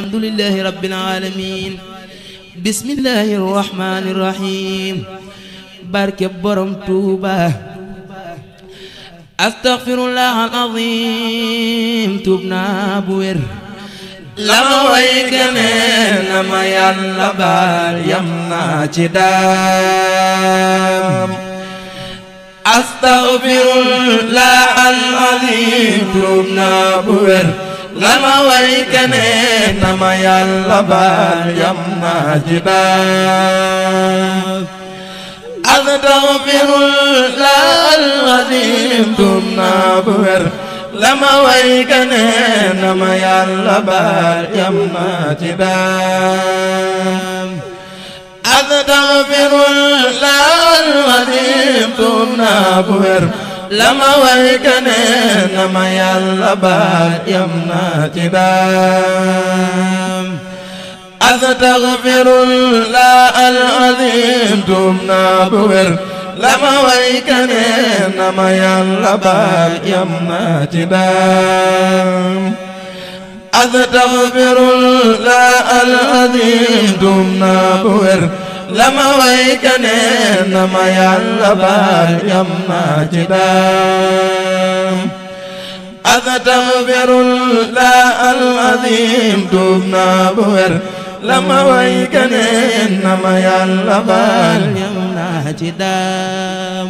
alhamdulillahi rabbil alamin bismillahir rahmanir rahim barke borom Tuuba astaghfirullah al-azim tubna bu wér lama way keneen na ma Yàlla baal yam naa ci daam astaghfirullah al-azim tubna bu wér lama way keneen na ma Yàlla baal yam naa ci daam astaghfirullah al-azim tubna bu wér lama way keneen na ma Yàlla baal yam naa ci daam astaghfirullah al-azim tubna bu wér lama way keneen na ma Yàlla baal yam naa ci daam astaghfirullah al-azim tubna bu wér lama way keneen na ma Yàlla baal yam naa ci daam astaghfirullah al-azim tubna bu wér lama way keneen na ma Yàlla baal yam naa ci daam astaghfirullah al-azim tubna bu wér lama way keneen na ma Yàlla baal yam naa ci daam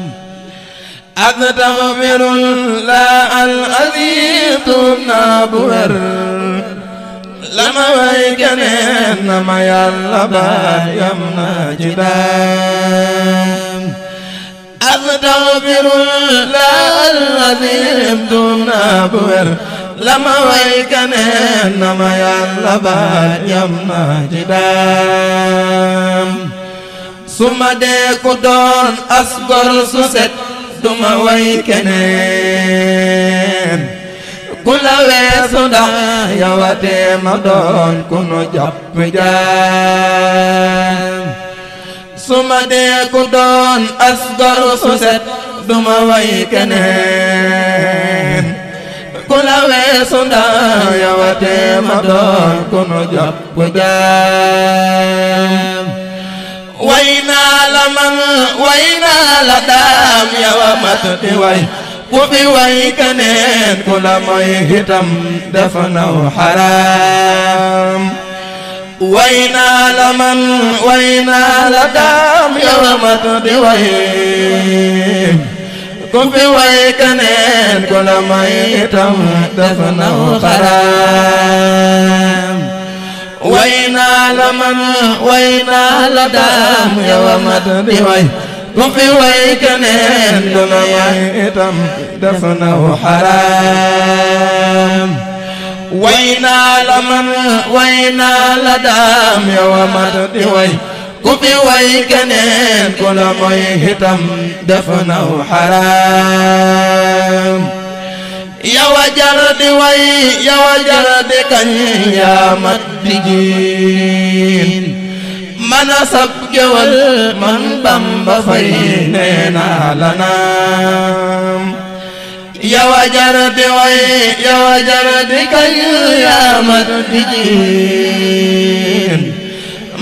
astaghfirullah al-azim tubna bu wér lama way keneen na ma Yàlla baal yam naa ci daam astaghfirullah al-azim tubna bu wér lama way keneen na ma Yàlla baal yam naa ci daam suma dee ku doon asgor su set duma way keneen ku la weesu ndax yawatee ma doon ku nu jàpp jaam suma dee ku doon asgor su set duma way keneen ku la weesu ndax yawatee ma doon ku nu jàpp jaam way naa la man way naa la daam yawa mat di way ku fi way keneen ku la moy itam def naw xaraam way naa la man way naa la daam yawa mat di way ku fi way keneen ku la moy itam def naw xaraam way naa la man way naa la daam yawa mat di way ku fi way keneen ku la moy itam def naw xaraam way naa la man way naa la daam yawa mat di way ku fi way keneen ku la moy itam def naw xaraam yawa jar di way yawa jar di kañ yaa mat di jiin mana sab gewal man Bamba fay nee naa la naam yawa jar di way yawa jar di kañ yaa mat di jiin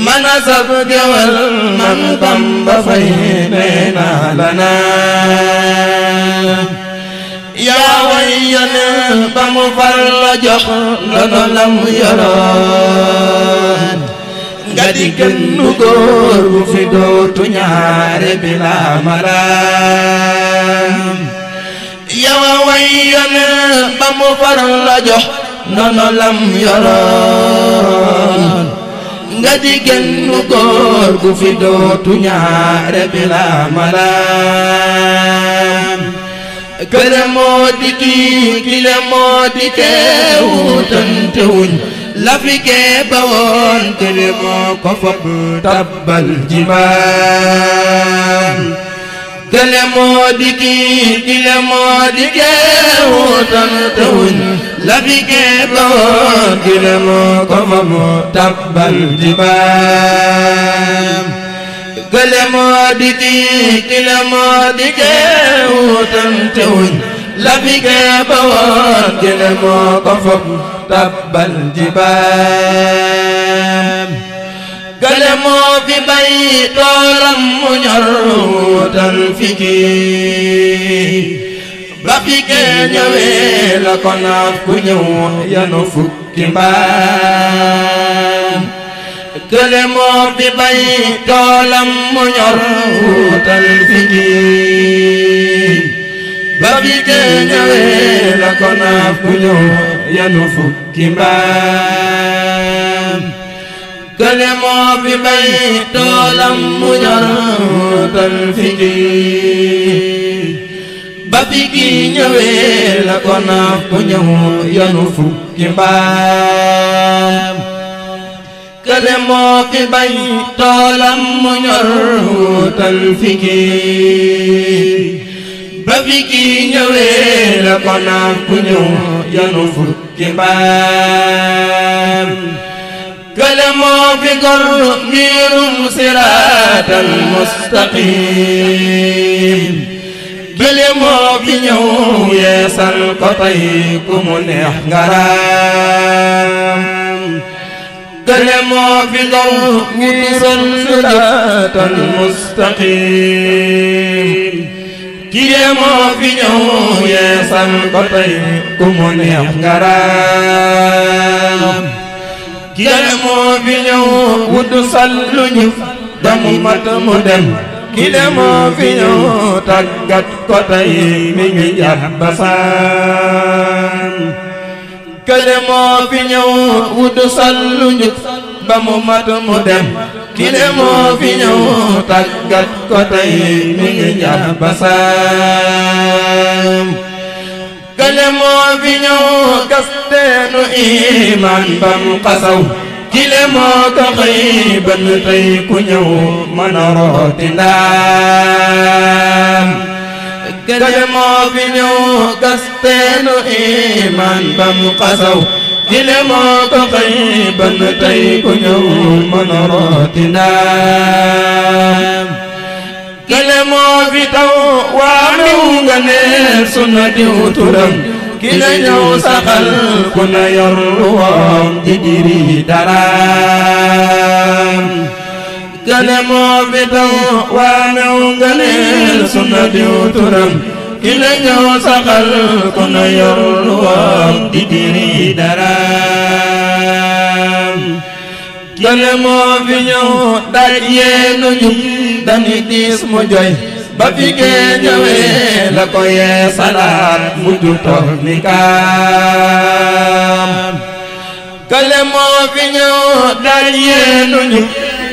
mana sab gewal man Bamba fay nee naa la naam yaa way yoneen ba mu far la jox ndono la mu yoroon nga di gën nu góor bu fi dootu ñaare bila maraam yaa way yoneen ba mu far la jox ndono la mu yoroon nga di gën nu góor bu fi dootu ñaare bila maraam kële moo di kii kile moo di kee wutante wuñ la fi kee ba woon kële moo ko fopp tabbal jimaan kële moo di kii kile moo di kee wutante wuñ la fi kee ba woon kële moo ko fopp tabbal jimaan kële moo di kii kile moo di kee wutante wuñ la fi kee ba woon kële moo ko fopp tabbal jibaal kële moo fi bay toolam mu ñor wutal fi kii ba fi kee ñëwee la ko naaf ku ñëw yanu fukki mbaam kële moo fi bay toolam mu ñor wutal fi kii ba fi kee ñëwee la ko naaf ku ñëw yanu fukki mbaam kële moo fi bay toolam mu ñor wutal fi kii ba fi kii ñëwee la ko naaf ku ñëw yanu fukki mbaam kële moo fi bay toolam mu ñor wutal fi kii ba fi kii ñëwee la ko naaf ku ñëw yanu fukki mbaam kële moo fi gor miirum siraatal mustaqim kële moo fi ñëw yeesal ko tey ku mu neex ngaraam kële moo fi gor miirum siraatal mustaqim kile moo fi ñëw yeesal ko tey ku mu neex ngaraam kile moo fi ñëw wutu sallu ñu ba mu mat mu dem kile moo fi ñëw tàggat ko tey mi ngi jar basaan kile moo fi ñëw wutu sallu ñu ba mu mat mu dem kile moo fi ñëw tàggat ko tey mi ngi jar basaan kile moo fi ñëw kasteenu iman bam xasaw kile moo ko xëy bën tey ku ñëw mën a rooti ndaam kile moo fi ñëw kasteenu iman bam xasaw kile moo ko xëy bën tey ku ñëw mën a rooti ndaam kile moo fi taw waa miw nga ne sunna diw turam kile ñëw saxal ku na yor woom di diri daraam kile moo fi taw waa miw nga ne sunna diw turam kile ñëw saxal ku na yor woom di diri daraam kile moo fi ñëw daj yeenu ñu dani diis mu joy ba fi kee ñëwee la ko yee salaat mujj toog ni kaam kile moo fi ñëw daj yeenu ñu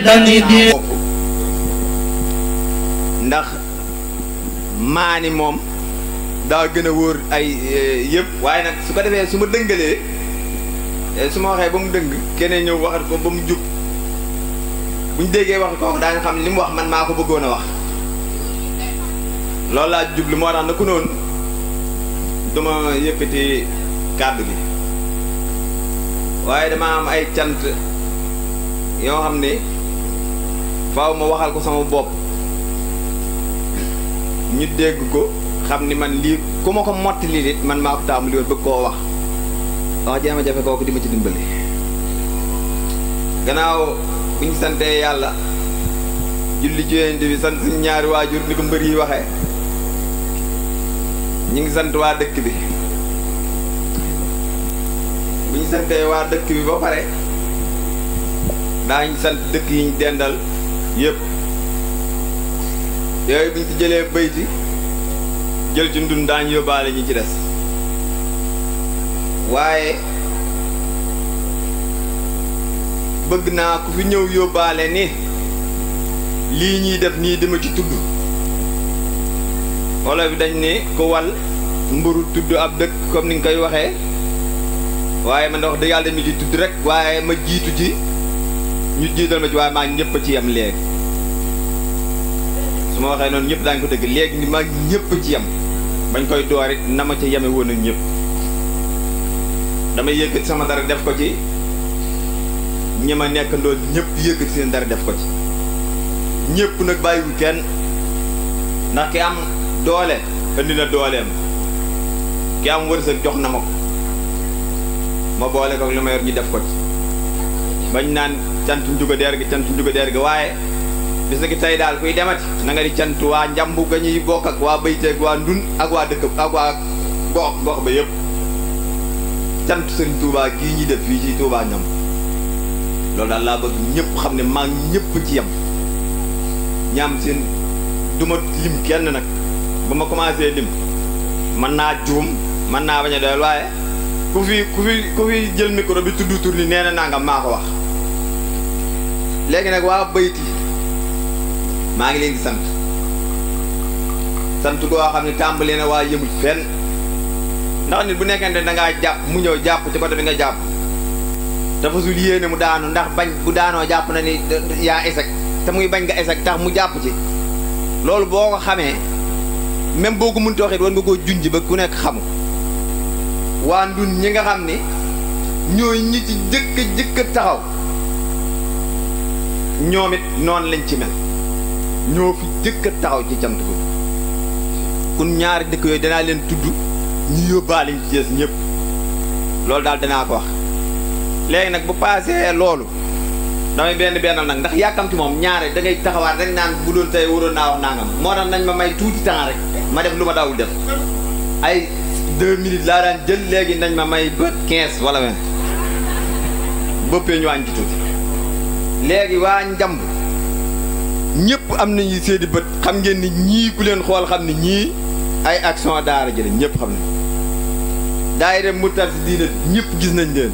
dani diis ndax maani moom daa gën a wóor ay yëpp waaye nag su ko defee su ma dëngalee su ma waxee ba mu dëng keneen ñëw waxat ko ba mu jub bu ñu déggee wax kooku daañu xam li mu wax man maa ko bëggoon a wax loolu laa jublu moo tax na ku noonu duma yëkkati kàddu gi waaye dama am ay cant yoo xam ne faaw ma waxal ko sama bopp ñu dégg ko xam ni man lii ku ma ko mottali nit man maa ko taamu li woon bëgg koo wax jéema jafe kooku di ma ci dimbali gannaaw bu ñu santee yàlla julli ci Yonent bi sant suñu ñaari waajur ni ko mbër yi waxee ñu ngi sant waa dëkk bi bu ñu santee waa dëkk bi ba pare daañu sant dëkk yi ñu dendal yëpp yooyu bu ñu ci jëlee bayti jël ci ndun daañu yóbbaale ñi ci des waaye bëgg naa ku fi ñëw yóbbaale ni lii ñuy def nii dama ci tudd wala bi dañ ne ko wal mburu tudd ab dëkk comme ni nga koy waxee waaye man da wax dëgg yàlla dama ci tudd rek waaye ma jiitu ci ñu jiital ma ci waaye maa ñëpp ci yem léegi su ma waxee noonu ñëpp daañu ko dëgg léegi ni maa ñëpp ci yem bañ koy door it na ma ca yeme woon ak ñëpp damay yëkkati sama dara def ko ci ñi ma nekk ndool ñëpp yëkkati seen dara def ko ci ñëpp nag bàyyiwul kenn ndax ki am doole indi na dooleem ki am wërsëg jox na ma ko ma boole ko li ma yor ñu def ko ci bañ naan cant njuga deer gi waaye bis na ki tey daal kuy demati na nga di cant waa njambu ga ñuy bokk ak waa bayteeg waa ndun ak waa dëkk ak waa gox ba yëpp cant sëriñ Touba gii ñuy def fii ci Touba ñam loolu daal laa bëgg ñëpp xam ne maa ñëpp ci yem ñaam seen duma lim kenn nag ba ma commencé lim mën naa juum mën naa bañ a doyal waaye ku fi jël micro bi tudd tur ni nee na nangam maa ko wax léegi nag waa bayti maa ngi leen di sant goo xam ne tàmbalee na waa yëmul fenn ndax nit bu nekkente da ngaa jàpp mu ñëw jàpp ci côté bi nga jàpp dafa sul yéene mu daanu ndax bañ bu daanoo jàpp na ni yaa échec te muy bañ nga échec tax mu jàpp ci loolu boo ko xamee même boo ko mënti waxee war nga koo junj ba ku nekk xamu waa ndun ñi nga xam ni ñooy ñi ci jëkk taxaw ñoom it noonu lañ ci mel ñoo fi jëkk taxaw ci cant ko kun ñaari dëkk yooyu danaa leen tudd ñu yóbbaale ñu ci des ñëpp loolu daal danaa ko wax léegi nag bu paasee loolu damay benn nag ndax yàkkamti moom ñaare da ngay taxawaat rek naan bu doon tey waroon naa wax nangam moo tax nañ ma may tuuti temps rek ma def lu ma daawul def ay 2 minutes laa daan jël léegi nañ ma may bët 15 wala 20 bëppee ñu wàññi ci tuuti léegi waa njamb ñëpp am nañu seedi bët xam ngeen ni ñii ku leen xool xam ni ñii ay action daara jële ñëpp xam nañ daayira Moustarchidina ñëpp gis nañ leen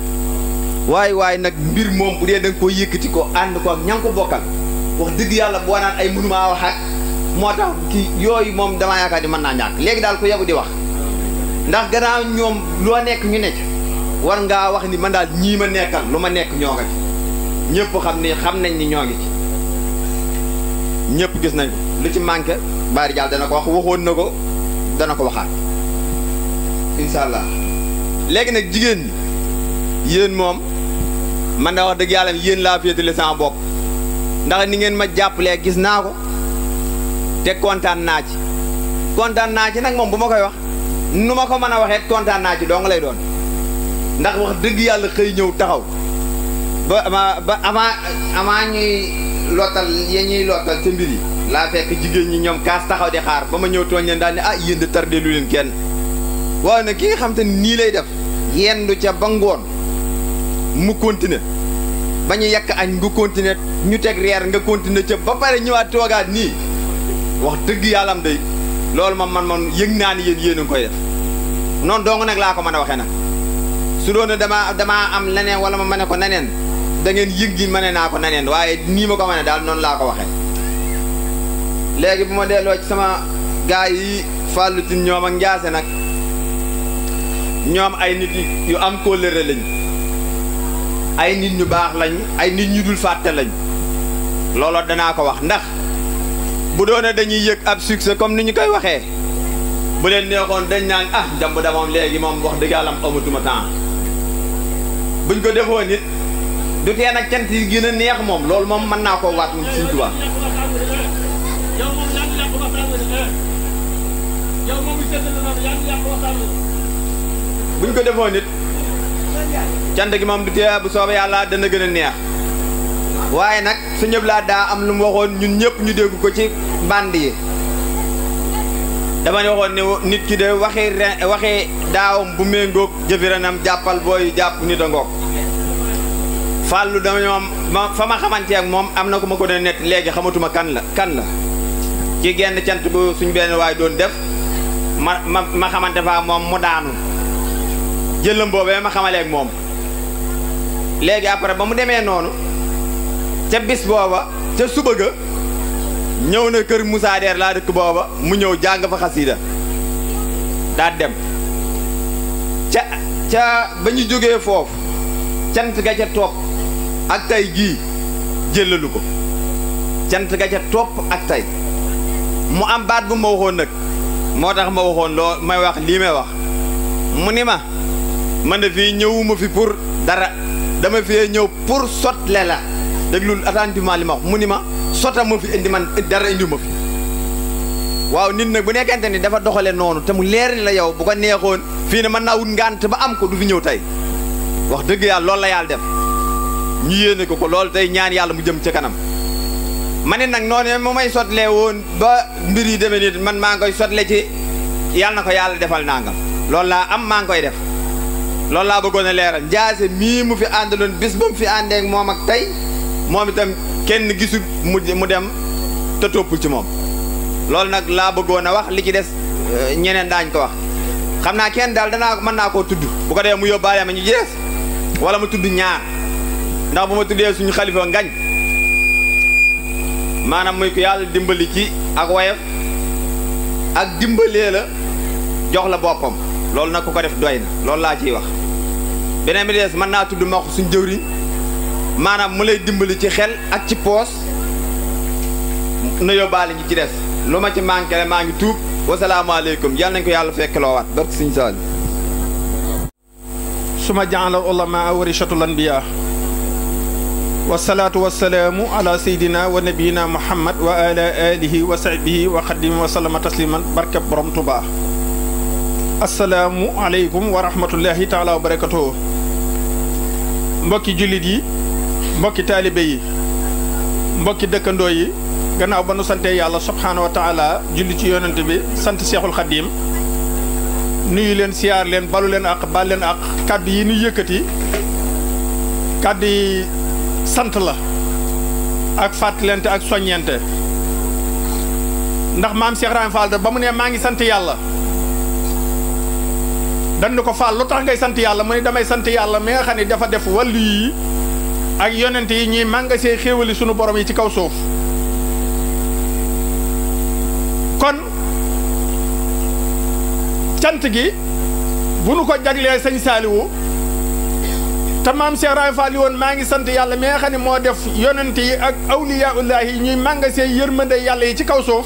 waaye nag mbir moom bu dee da nga ko yëkkati ko ànd ko ak ña nga ko bokkal wax dëgg yàlla boo naan ay mënumaa wax ak moo tax kii yooyu moom damaa yaakaar ni mën naa ñàkk léegi daal ko yabu di wax ndax gannaaw ñoom loo nekk ñu ne war ngaa wax ni man daal ñii ma nekkal lu ma nekk ñoo nga ci ñëpp xam nañ ni ñoo ngi ci ñëpp gis nañ ko lu ci manqué Bari Diall dana ko wax waxoon na ko dana ko waxaat incha allah léegi nag jigéen ñi yéen moom man da wax dëgg yàlla yéen laa féetale sama bopp ndax ni ngeen ma jàppalee gis naa ko te kontaan naa ci nag moom bu ma koy wax nu ma ko mën a waxee kontaan naa ci dong lay doon ndax wax dëgg yàlla xëy ñëw taxaw ba avant ñuy lottal ñuy lottal ca mbir yi laa fekk jigéen ñi ñoom kaas taxaw di xaar ba ma ñëw tooñ leen daal ne ah yéen de tardé lu leen kenn waaye nag ki nga xam te nii lay def yendu ca ba ngoon mu continuer ba ñu yàq añ nga continuer ñu teg reer nga continuer ca ba pare ñëwaat toogaat nii wax dëgg yàlla am day loolu man yëg naa ni yéen a ngi koy def noonu dong nag laa ko mën a waxee nag su doon ne damaa am leneen wala ma mane ko neneen da ngeen yëg gi mane naa ko neneen waaye nii ma ko mane daal noonu laa ko waxee léegi bu ma delloo ci sama gaay yi Fallou Tine ñoom ak Ndiasse nag ñoom ay nit yu am kóllëre lañ ay nit ñu baax lañ ay nit ñu dul fàtte lañ looloo danaa ko wax ndax bu doone dañuy yëg ab succès comme ni ñu koy waxee bu leen neexoon dañ naan ah njamb da moom léegi moom wax dëgg yàlla amatuma temps buñ ko defoon nit du tee nag cant yi gën a neex moom loolu moom mën naa koo waat mu Sëñ Tuubaa buñ ko defoon nit cant gi moom du tee bu soobee yàlla dana gën a neex waaye nag su ñëpp laa daa am lu mu waxoon ñun ñëpp ñu dégg ko ci band yi dama ne waxoon ne nit ki de waxee daawam bu méngoog jëfi renam jàppal booy jàpp nit a ngoog Fallou dama ñoom fa ma xamante ak moom am na ku ma ko doon nett léegi xamatuma kan la ci genn cant bu suñu benn waay doon def ma xamante fa moom mu daanu jëlam boobee ma xamaleeg moom léegi après ba mu demee noonu ca bis booba ca suba ga ñëw na kër Moussa Der laa dëkk booba mu ñëw jàng fa xasiida daa dem ca ba ñu jógee foofu cant ga ca topp ak tay gii jëlalu ko cant ga ca topp ak tay mu am baat bu ma waxoon nag moo tax ma waxoon loo may wax lii may wax mu ni ma man de fii ñëwuma fi pour dara dama fee ñëw pour sotle la déglul attentivement li ma wax mu ni ma sota ma fi indi man dara indi ma fi waaw nit nag bu nekkente ni dafa doxale noonu te mu leer ni la yow bu ko neexoon fii ne mën naa wut ngànt ba am ko du fi ñëw tey wax dëgg yàlla loolu la yàlla def ñu yéene ko loolu tey ñaan yàlla mu jëm ca kanam ma ne nag noonu mu may sotlee woon ba mbir yi demee nii man maa ngi koy sotle ci yàlla na ko yàlla defal nangam loolu laa am maa ngi koy def loolu laa bëggoon a leeral Ndiassé mii mu fi àndaloon bis ba mu fi àndee ak moom ak tey moom itam kenn gisul mu dem te toppul ci moom loolu nag laa bëggoon a wax li ci des ñeneen daañ ko wax xam naa kenn daal mën naa koo tudd bu ko dee mu yóbbaale ma ñu jees wala mu tudd ñaar ndax bu ma tuddee suñu xalifa ngañ maanaam muy ko yàlla dimbali ci ak woyof ak dimbalee la jox la boppam loolu nag ku ko def doy na loolu laa ciy wax beneen bi des mën naa tudd ma wax suñu jëwriñ maanaam mu lay dimbali ci xel ak ci poos na yóbbaale ñi ci des lu ma ci manqué maa ngi tuub wasalaamaaleykum yal nañ ko yàlla fekk loo waat barke Sëñ Saaliw suma jaala ulama warisatul anbiya wasalaatu wasalaamu ala seydina wa nabiyina muhammad wa ala alihi wa sahbihi wa xadimi wa sallama tasliman barkeb borom Tuubaa asalaamu aleykum wa rahmatullahi taala wa barakatuhu mbokki jullit yi mbokki taalibe yi mbokki dëkkandoo yi gannaaw ba nu sante yàlla subhaanahu wa taala julli ci yonent bi sant seexul xaddiim nuyu leen siyaar leen balu leen ak bal leen ak kàddu yi nu yëkkati kàddu yi sant la ak fàttalente ak soññente ndax maam Cheikh Ibrahima Fall ba mu ne maa ngi sant yàlla dañ ko Fall lu tax ngay sant yàlla mu ne damay sant yàlla mi nga xam ne dafa def wàllu yi ak yonent yi ñuy màngasee xéewali sunu borom yi ci kaw suuf kon cant gi bu nu ko jaglee sëñ Saaliwu te maam Cheikh Ibrahima Fall woon maa ngi sant yàlla mi nga xam ne moo def yonent yi ak awliyaullahi yi ñuy màngasee yërmande yàlla yi ci kaw suuf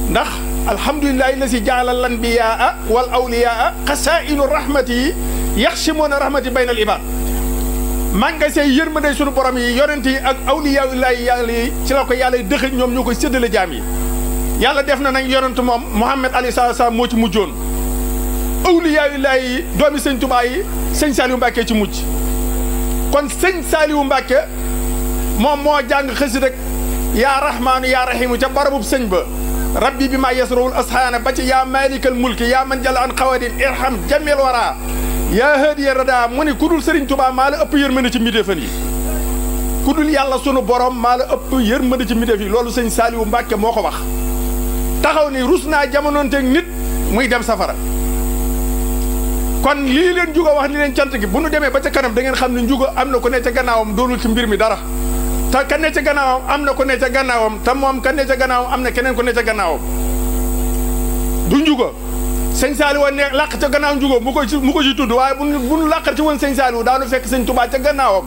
ndax alhamdulilahi la si jaalal anbiyaa wal awliyaa xasaa'inu rahmati yi yaxsimoona rahmati baynal ibaad màngasee yërmande sunu borom yi yonent yi ak awliyaullahi yàlla yi ci la ko yàlla yi dëxëñ ñoom ñoo koy séddale jaam yi yàlla def na nag yonent moom Muhammad alayhi salaam moo ci mujjoon awliyaullahi yi doomi sëñ Tuubaa yi sëñ Saaliwu Mbàkke ci mujj kon sëñ Saaliwu Mbàkke moom moo jàng xësi rek yaa rahmaanu yaa rahiimu ca barabub sëñ ba rabbi bi maa yasrawul asxaana ba ci yaa maalikal mulki yaa man jalla an xawadin irham jamil wara yaa haadiya rada mu ni ku dul sëriñ Tuubaa maa la ëpp yërmande ci mbindéefan yi ku dul yàlla sunu borom maa la ëpp yërmande ci mbindéef yi loolu sëñ Saaliwu Mbàkke moo ko wax taxaw ni rus naa jamonoonteeg nit muy dem safara kon lii leen juga wax ni leen cant gi bu nu demee ba ca kanam da ngeen xam ne njuga am na ko ne ca gannaawam doonul ci mbir mi dara te ka ne ca gannaawam am na ko ne ca gannaawam te moom ka ne ca gannaawam am na keneen ko ne ca gannaawam du njuga sëñ Saaliwu ne làq ca gannaaw njuga mu ko ci tudd waaye bu nu làqar ci woon sëñ Saaliwu daanu fekk sëñ Tuubaa ca gannaawam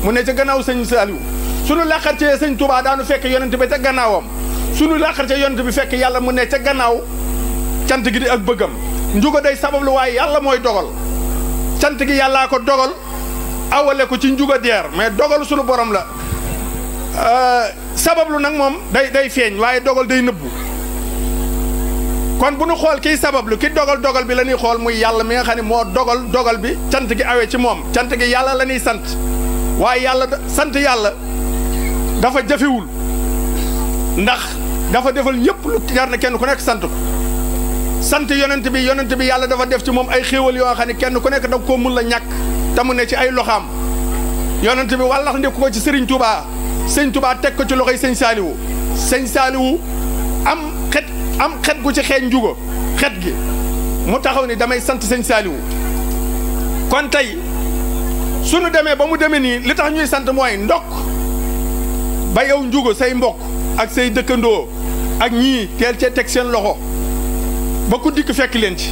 mu ne ca gannaaw sëñ Saaliwu sunu làqar ci sëñ Tuubaa daanu fekk yonent bi ca gannaawam sunu làqar ca yonent bi fekk yàlla mu ne ca gannaaw cant gi di ak bëggam njuga day sabablu waaye yàlla mooy dogal cant gi yàllaa ko dogal awale ko ci njuga deer mais dogal sunu borom la sabablu nag moom day feeñ waaye dogal day nëbbu kon bu nu xool kiy sabablu ki dogal bi la ñuy xool muy yàlla mi nga xam ne moo dogal bi cant gi awee ci moom cant gi yàlla la ñuy sant waaye yàlla sant yàlla dafa jafewul ndax dafa defal ñëpp lu jar na kenn ku nekk sant ko sant yonent bi yàlla dafa def ci moom ay xéewal yoo xam ne kenn ku nekk da koo mun la ñàkk te mu ne ci ay loxaam yonent bi wàllax ndikku ko ci Sëriñ Tuubaa sëñ Tuubaa teg ko ci loxoy sëñ Saaliwu am xet gu ci xeeñ njuga xet gi mu taxaw ni damay sant sëñ Saaliwu kon tey sunu demee ba mu demee nii li tax ñuy sant mooy ndokk ba yow njuga say mbokk ak say dëkkandoo ak ñii teel cee teg seen loxo ba ku dikk fekk leen ci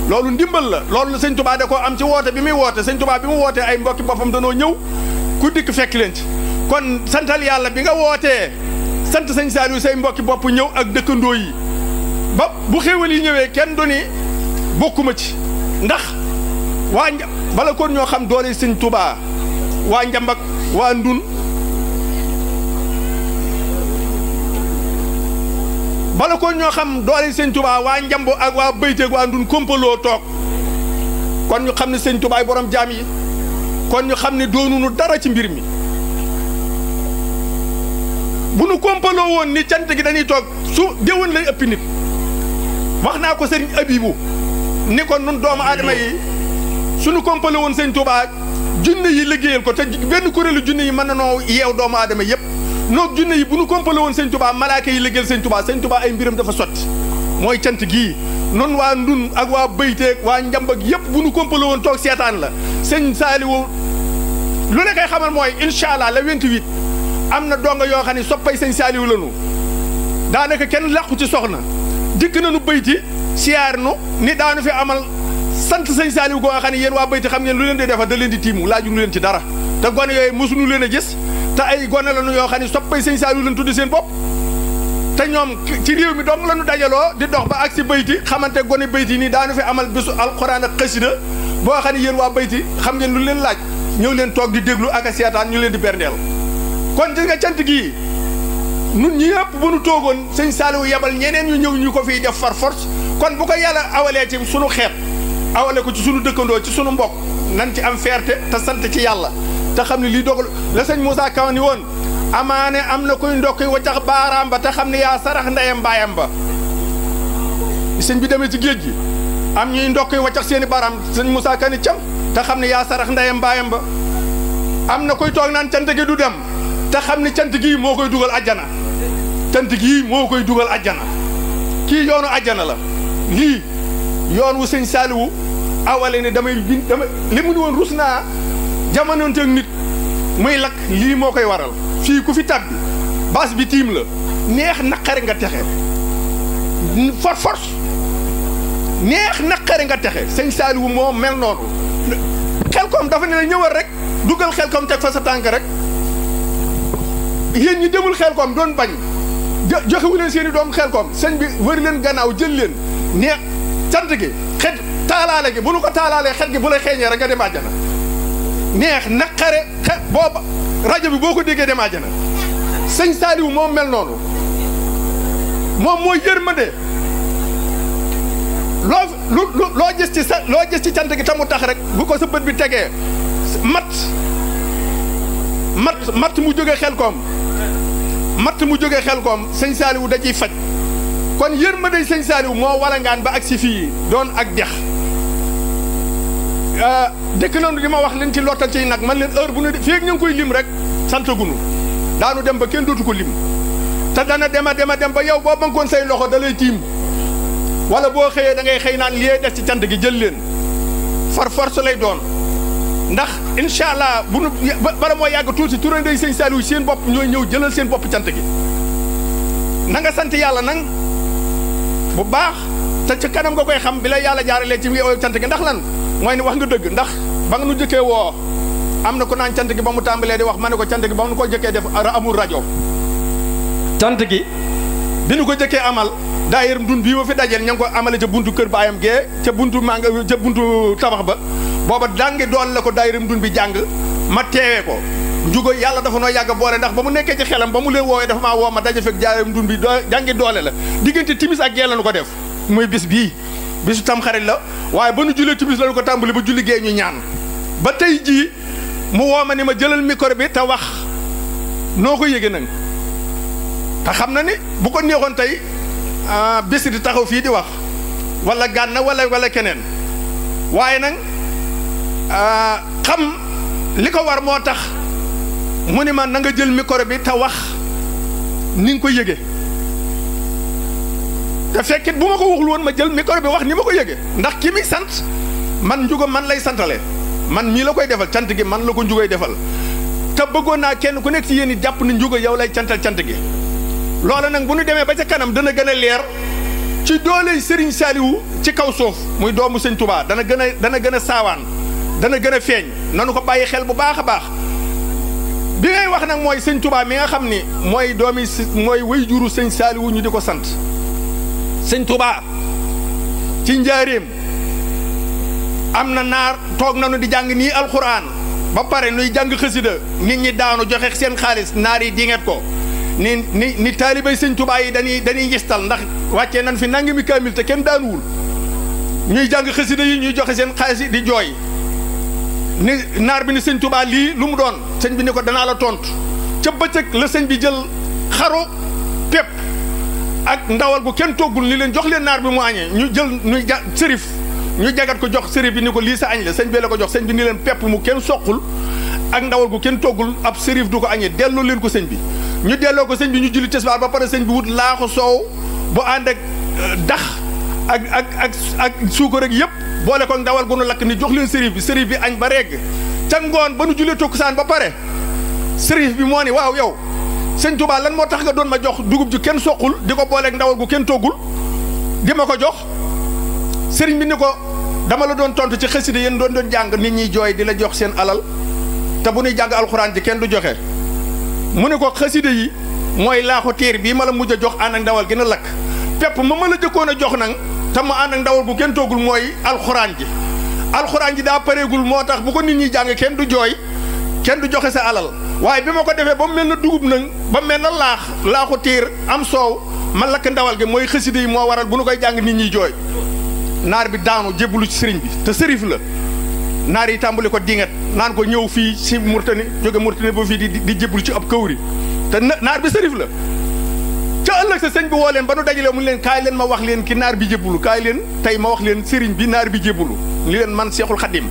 loolu ndimbal la loolu la sëñ Tuubaa da koo am ci woote bi muy woote sëñ Tuubaa bi mu wootee ay mbokki boppam danoo ñëw ku dikk fekk leen ci kon santal yàlla bi nga wootee sant sëñ Saaliwu say mbokki bopp ñëw ak dëkkandoo yi ba bu xéewal yi ñëwee kenn du ni bokkuma ci ndax waa bala kon ñoo xam doole sëñ Tuubaa waa Njambak waa Ndun bala kon ñoo xam doole sëñ Tuubaa waa Njambo ak waa Bayteeg waa Ndun kompaloo toog kon ñu xam ne sëñ Tuubaa borom jaam yi kon ñu xam ne doonunu dara ci mbir mi bu nu kompaloo woon ni cant gi dañuy toog su déwén lay ëppi nit wax naa ko sëriñ Abibu ni ko nun doomu aadama yi suñu kompaloo woon sëñ Tuubaa junne yi liggéeyal ko te benn kuréelu junne yi mën na noo yeew doomu aadama yëpp noog junne yi bu nu kompaloo woon sëñ Tuubaa malaaka yi liggéeyal sëñ Tuubaa ay mbiram dafa sotti mooy cant gii nun waa ndun ak waa bayteeg waa njambag yëpp bu nu kompaloo woon toog seetaan la sëñ Saaliwu lu ne koy xamal mooy incha allah le 28 am na donga yoo xam ne soppay sëñ Saaliwu lanu daanaka kenn làqu ci soxna dikk nañu bayti siyaar nu ni daanu fi amal sant sëñ Saaliwu goo xam ne yéen waa bayti xam ngeen lu leen di defar da leen di tiimu laaju lu leen ci dara te gone yooyu mosuñu leen a gis te ay gone lañu yoo xam ne soppay sëñ Saaliwu leen tuddi seen bopp te ñoom ci réew mi dong lañu dajaloo di dox ba ak si bayti xamante gone bayti nii daanu fi amal bésu alxuraan ak xasida boo xam ne yéen waa bayti xam ngeen lu leen laaj ñëw leen toog di déglu ak a seetaan ñu leen di berndeel kon gis nga cant gii nun ñi yëpp bu nu toogoon sëñ Saaliwu yebal ñeneen ñu ñëw ñu ko fiy def far force kon bu ko yàlla awalee ci sunu xeet awale ko ci sunu dëkkandoo ci sunu mbokk nan ci am fierté te sant ci yàlla te xam ne lii dogal la sëñ Moussa Ka ni woon amaane am na koy ndokk waccax baaraam ba te xam ne yaa sarax ndeyam baayam ba sëñ bi demee ci géej gi am ñuy ndokk waccax seeni baaraam sëñ Moussa Ka ni cam te xam ne yaa sarax ndeyam baayam ba am na koy toog naan cant gi du dem te xam ne cant gii moo koy dugal ajjana cant gii moo koy dugal ajjana kii yoonu ajjana la lii yoon wu sëñ Saaliwu awale ne damay li mu ni woon rus naa jamononteeg nit muy lakk lii moo koy waral fii ku fi tabbi bas bi tiim la neex naqare nga texe force neex naqare nga texe sëñ Saaliwu moo mel noonu Xelkom dafa ne la ñëwal rek dugal Xelkom teg fa sa tànk rek yéen ñi demul Xelkom doon bañ joxewu leen seen i doom Xelkom sëñ bi wër leen gannaaw jël leen neex cant gi xet taalaale gi bu nu ko taalaalee xet gi bu lay xeeñee rek nga dem àjjana neex naqare xet booba rajo bi boo ko déggee dem àjjana sëñ Saaliwu moom mel noonu moom mooy yërmande loo gis ci sa loo gis ci cant gi tamu tax rek bu ko sa bët bi tegee matt mu jógee Xelkom sëñ Saaliwu da ciy faj kon yërmande sëñ Saaliwu moo walangaan ba ak si fii doon ak dex dëkk nañu di ma wax leen ci lottal ci nag man leen heure bu ne fii ak ñu ngi koy lim rek santagunu daanu dem ba kenn dootu ko lim te dana dem ba yow boo bankoon say loxo da lay tiim wala boo xëyee da ngay xëy naan lii des ci cant gi jël leen far force lay doon ndax incha allah bu nu bala moo yàgg tuuti turandey sëñ Saaliwu seen bopp ñooy ñëw jëlal seen bopp cant gi na nga sant yàlla nag bu baax te ci kanam nga koy xam bi la yàlla jaaralee ci cant gi ndax lan mooy ni wax nga dëgg ndax ba nga nu jëkkee woo am na ko naan cant gi ba mu tàmbalee di wax ma ne ko cant gi ba nu ko jëkkee def amul rajo cant gi bi nu ko jëkkee amal daayira dun bii ma fi dajeel ña ngi ko amale ca buntu kër baayam gee ca buntu tabax ba booba dàngi dool la ko daayira dun bi jàng ma teewee ko njugo yàlla dafa noo yàgg boole ndax ba mu nekkee ci xelam ba mu leen woowee dafa maa woo ma daje fekk daayira dun bi jàngi doole la diggante timis ak gee la nu ko def muy bis bii bisu tamxarit la waaye ba nu jullee timis la nu ko tàmbali ba julli gee ñu ñaan ba tey jii mu woo ma ni ma jëlal micro bi te wax noo ko yëgee nag te xam na ni bu ko neexoon tey bés di taxaw fii di wax wala gànna wala keneen waaye nag xam li ko war moo tax mu ni ma na nga jël micro bi te wax ni nga ko yëgee te fekkit bu ma ko waxul woon ma jël micro bi wax ni ma ko yëgee ndax ki mi sant man njugo man lay santale man mii la koy defal cant gi man la ko njugoy defal te bëggoon naa kenn ku nekk ci yéen it jàpp ni njugo yow lay cantal cant gi loola nag bu ñu demee ba ca kanam dana gën a leer ci dooley Serigne Saaliwu ci kaw suuf muy doomu sëñ Touba dana gën a saawaan dana gën a feeñ nanu ko bàyyi xel bu baax a baax bi ngay wax nag mooy sëñ Touba mi nga xam ni mooy mooy way juru sëñ Saaliwu ñu di ko sant sëñ Touba ci njaareem am na naar toog nanu di jàng nii alxuraan ba pare nuy jàng xasida nit ñi daanu joxe seen xaalis naar yi dinget ko ni taalibay sëñ Touba yi dañuy ngistal ndax wàccee nan fi nangami kaamil te kenn daanuwul ñuy jàng xasida yi ñuy joxe seen xaalis yi di jooy ni naar bi ni sëñ Tuubaa lii lu mu doon sëñ bi ni ko danaa la tontu ca bëccëg la sëñ bi jël xaru pepp ak ndawal gu kenn toggul ni leen jox leen naar bi mu añee ñu jël ñu sërif ñu jagat ko jox sërif bi ni ko lii sa añ la sëñ bi la ko jox sëñ bi ni leen pepp mu kenn soqul ak ndawal gu kenn toggul ab sërif du ko añee delloo leen ko sëñ bi ñu delloo ko sëñ bi ñu julli tisbaar ba pare sëñ bi wut laaxu soow bu ànd ak dax ak suukar ak yëpp boole ko ndawal gu nu lakk ni jox leen sërif bi añ ba regg ca ngoon ba nu jullee takkusaan ba pare sërif bi moo ni waaw yow sëñ Tuubaa lan moo tax nga doon ma jox dugub ju kenn soqul di ko booleeg ndawal gu kenn toggul di ma ko jox sëriñ bi ni ko dama la doon tontu ci xasida yéen doon jàng nit ñi jooy di la jox seen alal te bu ñuy jàng alxuraan ji kenn du joxe mu ne ko xasida yi mooy laaxu téer bii ma la mujj a jox ànd ak ndawal gën a lakk pepp ma la jëkkoon a jox nag te ma ànd ak ndawal gu kenn toggul mooy alxuraan ji daa pareegul moo tax bu ko nit ñi jàng kenn du jooy kenn du joxe sa alal waaye bi ma ko defee ba mu mel na dugub nag ba mel na laaxu téer am soow ma lakk ndawal gi mooy xasida yi moo waral bu nu koy jàng nit ñi jooy naar bi daanu jébbalu ci sëriñ bi te sërif la naar yi tàmbali ko dingat naan ko ñëw fii si Murtani jóge Murtani ba fii di jébbalu ci ab kawri te naar bi sërif la ca ëllëg sa sëñ bi woo leen ba nu dajalee mu leen kaay leen ma wax leen ki naar bi jébbalu kaay leen tey ma wax leen sëriñ bi naar bi jébbalu ni leen man Seexul Xadim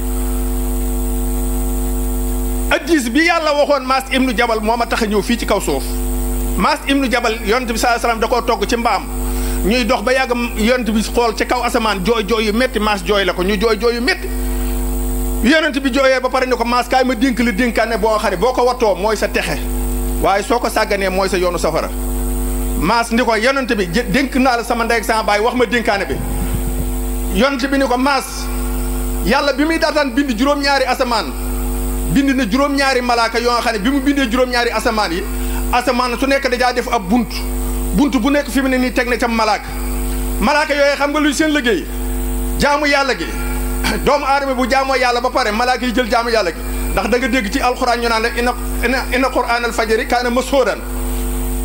addis bi yàlla waxoon Maas ibnu Jabal moo ma tax a ñëw fii ci kaw suuf Maas ibnu Jabal yonent bi sallallahu alayhi wasallam da koo togg ci mbaam ñuy dox ba yàgg yonent bi xool ci kaw asamaan jooy yu métti Maas jooy la ko ñu jooy yu métti yonent bi jooyee ba pare ni ko Maas kaay ma dénk la dénkaane boo xam ne boo ko wattoo mooy sa texe waaye soo ko sàgganee mooy sa yoonu safara Maas ni ko yonent bi dénk naa la sama ndey ak sama baay wax ma dénkaane bi yonent bi ni ko Maas yàlla bi muy daataan bind juróom-ñaari asamaan bind na juróom-ñaari malaaka yoo xam ne bi mu bindee juróom-ñaari asamaan yi asamaan su nekk dajaa def ab bunt bu nekk fi mu ne nii teg na ca malaaka yooyu xam nga luy seen liggéey jaamu yàlla gi doomu aadama bu jaamoo yàlla ba pare malaaka yi jël jaamu yàlla gi ndax da nga dégg ci alxuraan ñu naan rek inna qur'aanal fajri kaana mashhuudan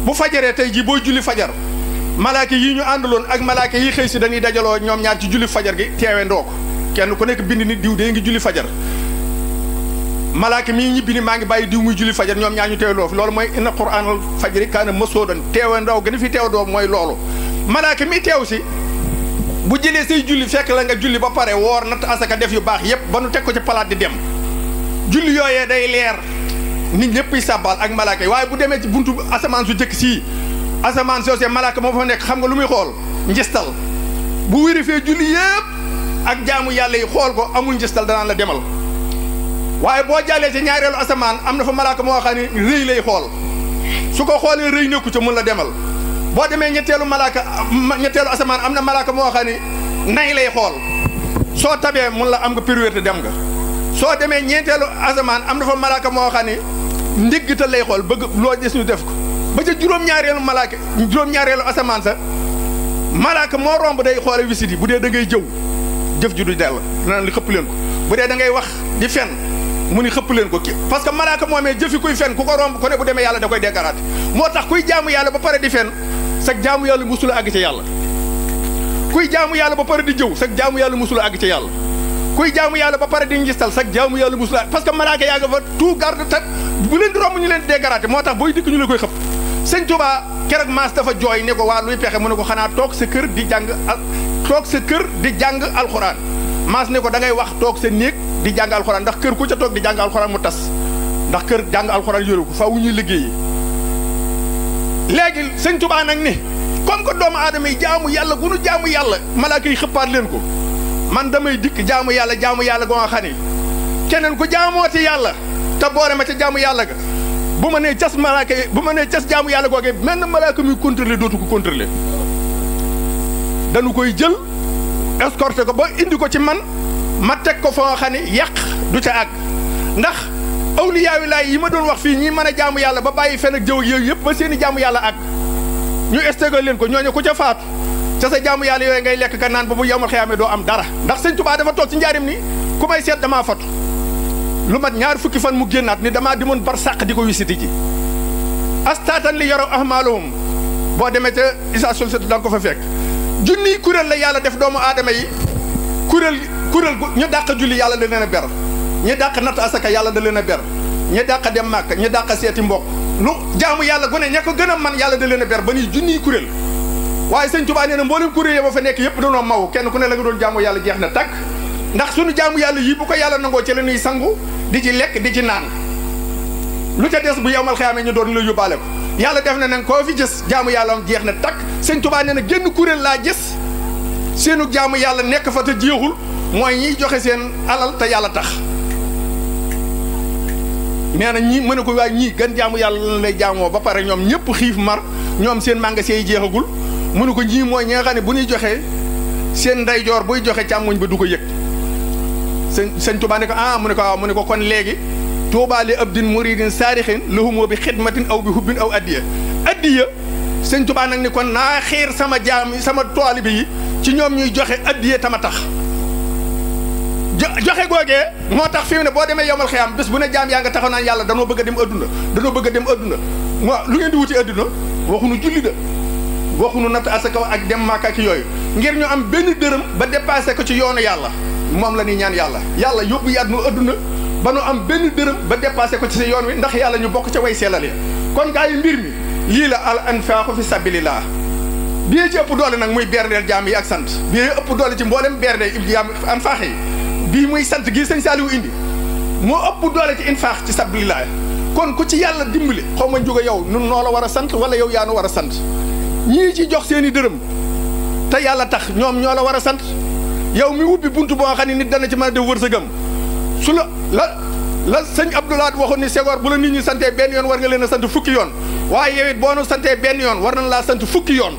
bu fajaree tey jii booy julli fajar malaaka yi ñu àndaloon ak malaaka yi xëy si dañuy dajaloo ñoom ñaar ci julli fajar gi teewe ndoo ko kenn ku nekk bind ni diw de ngi julli fajar malaaka mii ñibbi ni maa ngi bàyyi diw muy julli fajar ñoom ñaa ñu teewe ndoo fi loolu mooy inna qur'aanal fajri kaana mashhuudan teewe ndoo gën a fi teew doo mooy loolu malaaka mi teew si bu jëlee say julli fekk la nga julli ba pare woor natt asaka def yu baax yépp ba nu teg ko ci palaat di dem julli yooyee day leer nit ñëpp yi sàbbaal ak malaaka yi waaye bu demee ci buntu asamaan su jëkk sii asamaan soosee malaaka moo fa nekk xam nga lu muy xool njistal bu wérifee julli yépp ak jaamu yàlla yi xool ko amul njistal danaan la demal waaye boo jàllee ci ñaareelu asamaan am na fa malaaka moo xam ne rëy lay xool su ko xoolee rëy nekku ca mun la demal boo demee ñetteelu asamaan am na malaaka moo xam ne nay lay xool soo tabee mun la am nga priorité dem nga soo demee ñeenteelu asamaan am na fa malaaka moo xam ne ndiggital lay xool bëgg loo gis ñu def ko ba ca juróom-ñaareelu asamaan sa malaaka moo romb day xoole wisit yi bu dee da ngay jëf ju du dell danaan li xëpp leen ko bu dee da ngay wax di fen mu ni xëpp leen ko parce que malaaka moomee jëfi kuy fen ku ko romb ko ne bu demee yàlla da koy déggaraate moo tax kuy jaamu yàlla ba pare di fen sag jaamu yàlla musula àgg ci yàlla kuy jaamu yàlla ba pare di jëw sag jaamu yàlla musula àgg ci yàlla kuy jaamu yàlla ba pare di ngistal sag jaamu yàlla musula parce que malaaka yaa nga fa tout garde tat bu leen di romb ñu leen di déggaraate moo tax booy dikk ñu la koy xëpp sëñ Tuubaa keroog Maas dafa jooy ne ko waa luy pexe mu ne ko xanaa toog sa kër di jàng alxuraan Maas ne ko da ngay wax toog sa néeg di jàng alxuraan ndax kër ku ca toog di jàng alxuraan mu tas ndax kër jàng alxuraan yoru ko faaw ñuy liggéeyi léegi sëñ Tuubaa nag ni comme que doomu aadama yi jaamu yàlla gunu jaamu yàlla malaaka yi xëppaat leen ko man damay dikk jaamu yàlla goo nga xam ni keneen ku jaamooti yàlla te boole ma ca jaamu yàlla ga bu ma nee cas malaaka yi bu ma nee cas jaamu yàlla googee mel na malaaka muy contrôler dootu ko contrôler dañu koy jël escorté ko ba indi ko ci man ma teg ko foo xam ne yàq du ca àgg ndax awliyaayu laay yi ma doon wax fii ñi mën a jaamu yàlla ba bàyyi fen ak jëw ak yooyu yëpp ba seeni jaamu yàlla àgg ñu estégal leen ko ñooñu ku ca faatu ca sa jaamu yàlla yooyu ngay lekk ka naan ba bu yawmal xiyaama doo am dara ndax sëñ Tuubaa dafa toog ci njaarim ni ku may seet damaa fatu lu mat ñaar fukki fan mu génnaat ni damaa demoon bar sàq di ko wisiti ji astaatan li yaraw ahmaalahum boo demee ca isa solsatu da nga ko fa fekk junniy kuréel la yàlla def doomu aadama yi kuréel ñu dàq julli yàlla la leen a ber ñi dàq natt asaka yàlla da leen a ber ñi dàq dem màkk ñi dàq seeti mbokk lu jaamu yàlla gu ne ña ko gën a man yàlla da leen a ber ba ni junniy kuréel waaye sëñ Tuubaa nee na mboolem kuréel ya ba fa nekk yëpp dañoo maw kenn ku ne la nga doon jaamu yàlla jeex na tàkk ndax suñu jaamu yàlla yii bu ko yàlla nangoo ci la ñuy sangu di ci lekk di ci naan lu ca des bu yowmal xiyaamee ñu doon la yóbbaale ko yàlla def na nag koo fi gis jaamu yàlla am jeex na tàkk sëñ Tuubaa nee na génn kuréel laa gis seenu jaamu yàlla nekk fa te jeexul mooy ñiy joxe seen alal te yàlla tax nee na ñii mën ne ko waaye ñii gën jaamu yàlla lan lay jaamoo ba pare ñoom ñëpp xiif mar ñoom seen magasin yi jeexagul mu ne ko ñii mooy ñi nga xam ne bu ñuy joxee seen ndeyjoor buy joxe càmmoñ ba du ko yëg sëñ Tuubaa ne ko mu ne ko waaw mu ne ko kon léegi tuubaa li abdin muridin saarixin lahumoo bi xidmatin aw bi hubbin aw addiya sëñ Tuubaa nag ni kon naa xiir sama jaam sama taalibe yi ci ñoom ñuy joxe addiya tama tax joxe googee moo tax fi mu ne boo demee yowmal xiyaam bés bu ne jaam yaa nga taxaw naan yàlla danoo bëgg a dem adduna danoo bëgg a dem adduna moo lu ngeen di wuti adduna waxuñu julli da waxuñu natt asaka ak dem Màkka ak yooyu ngir ñu am benn dërëm ba dépassé ko ci yoonu yàlla moom la ñuy ñaan yàlla yóbbu yi àdduna adduna ba nu am benn dërëm ba dépassé ko ci sa yoon wi ndax yàlla ñu bokk ca way sellal ya kon gaa yi mbir mi lii la al anfaaqu fi sabilillah bii ci ëpp doole nag muy berndeel jaam yi ak sant bii ëpp doole ci mboolem berndeel jaam anfaax yi bii muy sant gii sëñ Saliou indi moo ëpp doole ci infaax ci sabilillah kon ku ci yàlla dimbali xaw ma jóge yow nun noo la war a sant wala yow yaa nu war a sant ñii ci jox seen i dërëm te yàlla tax ñoom ñoo la war a sant yow mi wubbi buntu boo xam ne nit dana ci mën a def wërsëgam su la sëñ Abdoulaye waxoon ni Senghor bu la nit ñi santee benn yoon war nga leen a sant fukki yoon waaye yow it boo nu santee benn yoon war nañ laa sant fukki yoon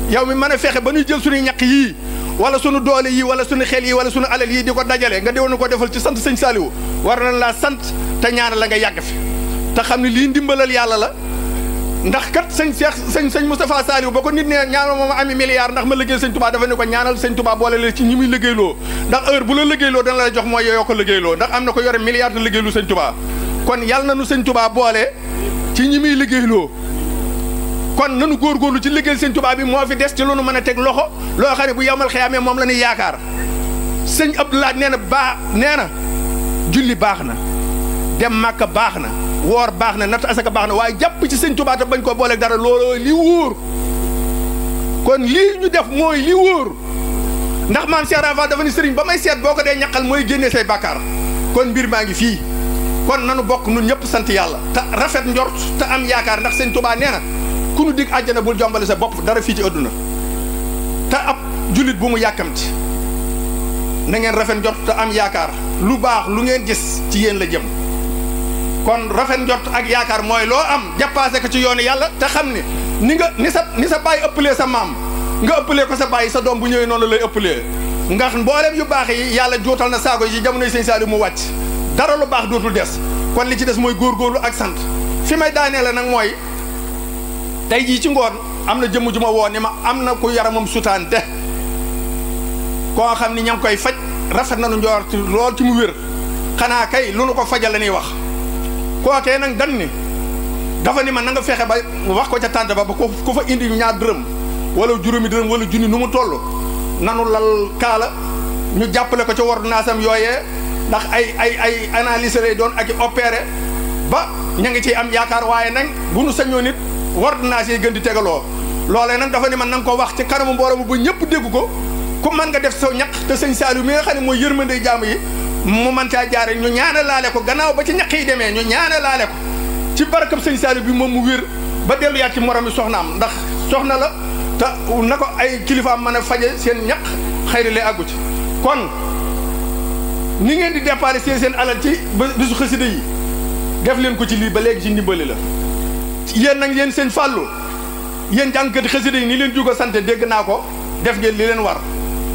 yow mi mën a fexe ba ñuy jël suñu ñaq yii wala suñu doole yii wala suñu xel yi wala suñu alal yii di ko dajale nga déwoon ko defal ci sant sëñ Saliou war nañ laa sant te ñaanal la nga yàgg fi te xam ne lii ndimbalal yàlla la ndax kat sëñ Moustapha Saliou ba ko nit ne ñaanal ma ami milliard ndax ma liggéey sëñ Touba dafa ne ko ñaanal sëñ Touba boole la ci ñi muy liggéeyloo ndax heure bu la liggéeyloo dana la jox mooy yoo ko liggéeyloo ndax am na ko yore milliard de liggéeylu sëñ Touba kon yàlla na nu sëñ Touba boole ci ñi muy liggéeyloo kon nanu góorgóorlu ci liggéey sëñ Touba bi moo fi des ci lu nu mën a teg loxo loo xam ne bu yawmal xiyaamee moom la ñuy yaakaar sëñ Abdoulaye nee na julli baax na dem Màkka baax na woor baax na natt asaka baax na waaye jàpp ci sëñ Tuubaa te bañ ko booleeg dara looloo li wóor kon lii ñu def mooy li wóor ndax maam Cheikh Rafa dafa ni sëriñ ba may seet boo ko dee ñaqal mooy génnee say bàkkaar kon mbir maa ngi fii kon nanu bokk nun ñëpp sant yàlla te rafet njort te am yaakaar ndax sëñ Tuubaa nee na ku nu dig àjjana bul jombale sa bopp dara fii ci àdduna te ab jullit bu mu yàkkamti na ngeen rafet njort te am yaakaar lu baax lu ngeen gis ci yéen la jëm kon rafet njort ak yaakaar mooy loo am jàppaase ko ci yoonu yàlla te xam ne ni sa bàyyi ëppalee sa maam nga ëppalee ko sa bàyyi sa doom bu ñëwee noonu lay ëppalee ndax mboolem yu baax yi yàlla juutal na saako yi ci jamonoy sëñ Saliou mu wàcc dara lu baax dootul des kon li ci des mooy góorgóorlu ak sant fi may daanee la nag mooy tey jii ci ngoon am na jëmm ju ma woo ni ma am na ku yaramam sutaante koo xam ni ña ngi koy faj rafet nañu njort lool ci mu wér xanaa kay lu nu ko fajal la ñuy wax kookee nag dan ni dafa ni ma na nga fexe ba wax ko ca tànt ba ku fa indi ñaar dërëm wala juróomi dërëm wala junni nu mu toll nanu lal kaala ñu jàppale ko ca ordonnance am yooyee ndax ay analyse lay doon ak i opéré ba ña ngi ciy am yaakaar waaye nag bu nu sañoo nit ordonnance yi gën di tegaloo loolee nag dafa ni man na nga ko wax ci kanamu mbooloo ba ñëpp dégg ko ku mën nga def sa ñaq te sëñ Saliou mi nga xam ne mooy yërmande jaamu yi mu mën caa jaare ñu ñaana laale ko gannaaw ba ci ñaq yi demee ñu ñaana laale ko ci barakab sëñ Saliou bi moom mu wér ba delluyaat ci morom yi soxnaam ndax soxna la te na ko ay kilifaam mën a faje seen ñaq xëy na àggu ci kon ni ngeen di déparé seen alal ci bisu xasida yi def leen ko ci lii ba léegi ci ndimbali la yéen nag yéen sëñ Fallou yéen jàngkati xasida yi ni leen juga sant dégg naa ko def ngeen li leen war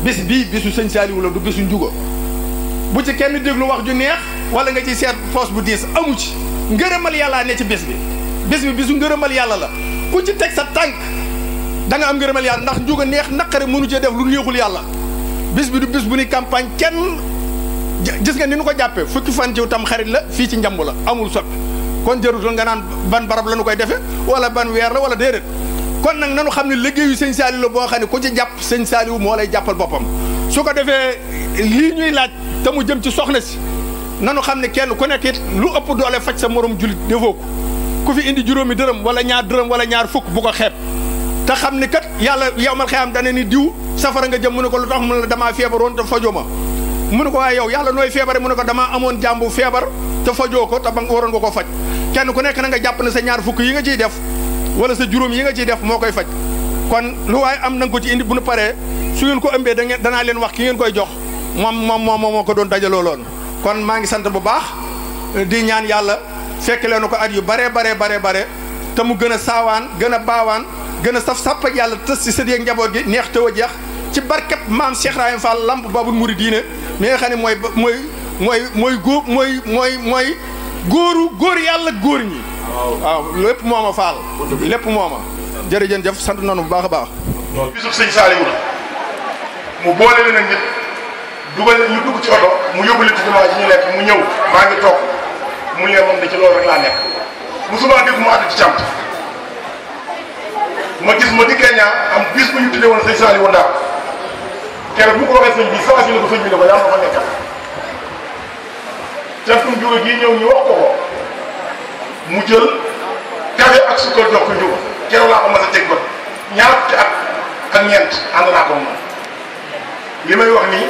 bis bii bisu sëñ Saliou la du bisu njuga bu ci kenn déglu wax ju neex wala nga ci seet poos bu diis amu ci ngërëmal yàllaa ne ci bis bi bisu ngërëmal yàlla la ku ci teg sa tànk da nga am ngërëmal yàlla ndax njuga neex naqare mënu cee def lu neexul yàlla bis bi du bis bu ni campagne kenn gis nga ni nu ko jàppee fukki fan ci tam xarit la fii ci njamb la amul soppi kon jërutul nga naan ban barab la nu koy defee wala ban weer la wala déedéet kon nag nanu xam ne liggéeyu sëñ Saliou la boo xam ne ku ci jàpp sëñ Saliou moo lay jàppal boppam su ko defee lii ñuy laaj te mu jëm ci soxna si nanu xam ne kenn ku nekk it lu ëpp doole faj sa morom julit defoo ko ku fi indi juróomi dërëm wala ñaar dërëm wala ñaar fukk bu ko xeeb te xam ni kat yàlla yawmal xiyaam dana ni diw safara nga jëm mu ne ko lu tax mu ne la damaa feebaroon te fajoo ma mu ne ko waaye yow yàlla nooy feebare mu ne ko damaa amoon jàmbu feebar te fajoo ko te ba nga waroon nga ko faj kenn ku nekk na nga jàpp ne sa ñaar fukk yi nga ciy def wala sa juróom yi nga ciy def moo koy faj kon lu waaye am na nga ko ci indi bu nu paree su ngeen ko ëmbee danaa leen wax ki ngeen koy jox moo ko doon dajaloo loon kon maa ngi sant bu baax di ñaan yàlla fekk leen ko at yu bare te mu gën a saawaan gën a baawaan gën a saf sàpp ak yàlla tës si sët yeeg njaboot gi neex te wa jeex ci barkeb maam Cheikh Ibrahima Fall lamp babul muridiina mi nga xam ne mooy góor yàlla góor ñi waaw lépp mooma Fall lépp mooma jërëjëf sant nañu bu baax a baax bisub sëñ Saliou la mu boole leen ak nit dugal ñu dugg ci oto mu yóbbu leen ci jumaa ji ñu nekk mu ñëw maa ngi toog mu leen moom da ci loolu rek laa nekk musuma dégg mu àdd ci càmt ma gis ma dikkee ñaa am bis bu ñu tuddee woon sëñ Saliou Ndar keroog bu ko waxee sëñ bi saa si ne ko sëñ bi ne ko yaa ma fa nekkal cantum jóge gii ñëw ñu wax ko mu jël café ak sukkar jox ko njóg keroog laa ko mas a teg bët ñaar fukki at ak ñeent ànd naa ko moom li may wax nii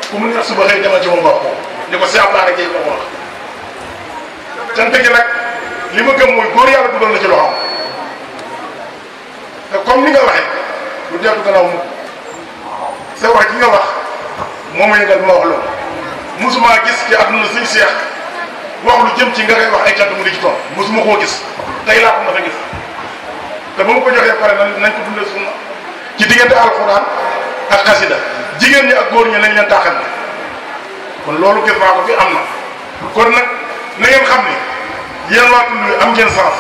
ku mu neex suba xëy demal ci moom wax ko ni ko si ablaare jey ko wax cant gi nag li ma gëm mooy góor yàlla dugal na ci loxoom te comme ni nga waxee lu deltu gannaaw mu sa wax ji nga wax moom ma yëgal bi ma wax loolu musuma gis ci àdduna suñ seex wax lu jëm ci nga koy wax ay cant mu di ci toon musuma koo gis tey laa ko mas a gis te ba mu ko joxee pare nañ ko dundee sunna ci diggante alxuraan ak xasida jigéen ñi ak góor ñi nañ leen tàqal kon loolu gis naa ko fi am na kon nag na ngeen xam ni yéen waa tund am ngeen sens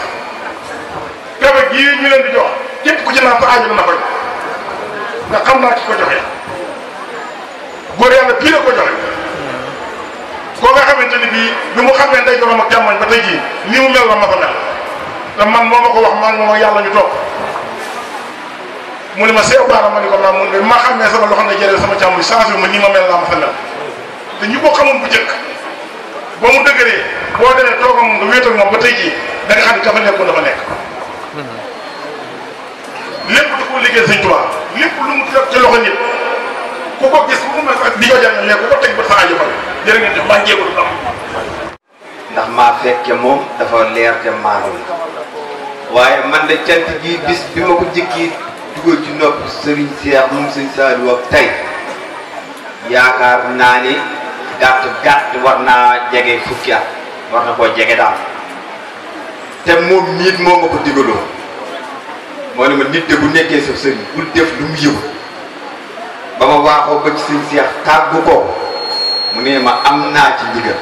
kafe gii ñu leen di jox képp ku ci naan sa aajo dana faj ndax xam naa ki ko joxe góor yàlla pii la ko joxe koo nga xamante ni bii bi mu xamee nday jorom ak càmmoñ ba tey jii ni mu mel la ma fa mel te man moo ma ko wax man moom yàlla ñu toog mu ne ma seew baara ma ni ko naam mun bi ma xam ne sama loxo ne jëlee sama càmmoñ changé wu ma nii ma mel laa ma fa mel te ñu ko xamoon bu njëkk ba mu dëgëree boo demee toog moom nga wéetal moom ba tey jii da nga xam ne ka fa nekkoon dafa nekk lépp da koo liggéey Sëñ Tuubaa lépp lu mu def ci loxo nit ku ko gis ku ko mel ak di ko jàng mais ku ko teg ba sa aajo fa jërë ngeen def maa ngi jégalu am ndax maa fekke moom dafa leer te maanul waaye man de cant gi bis bi ma ko jëkki dugal ci nopp Serigne Cheikh moom Sëñ Saliou ak tey yaakaar naa ni gàtt war naa jege fukki at war na koo jege daal te moom nit moo ma ko digaloo moo ne ma nit de bu nekkee sa sëriñ bul def lu mu yëgu ba ma waaxoo ba ci Sëñ Cheikh tàggu ko mu ne ma am naa ci ndigal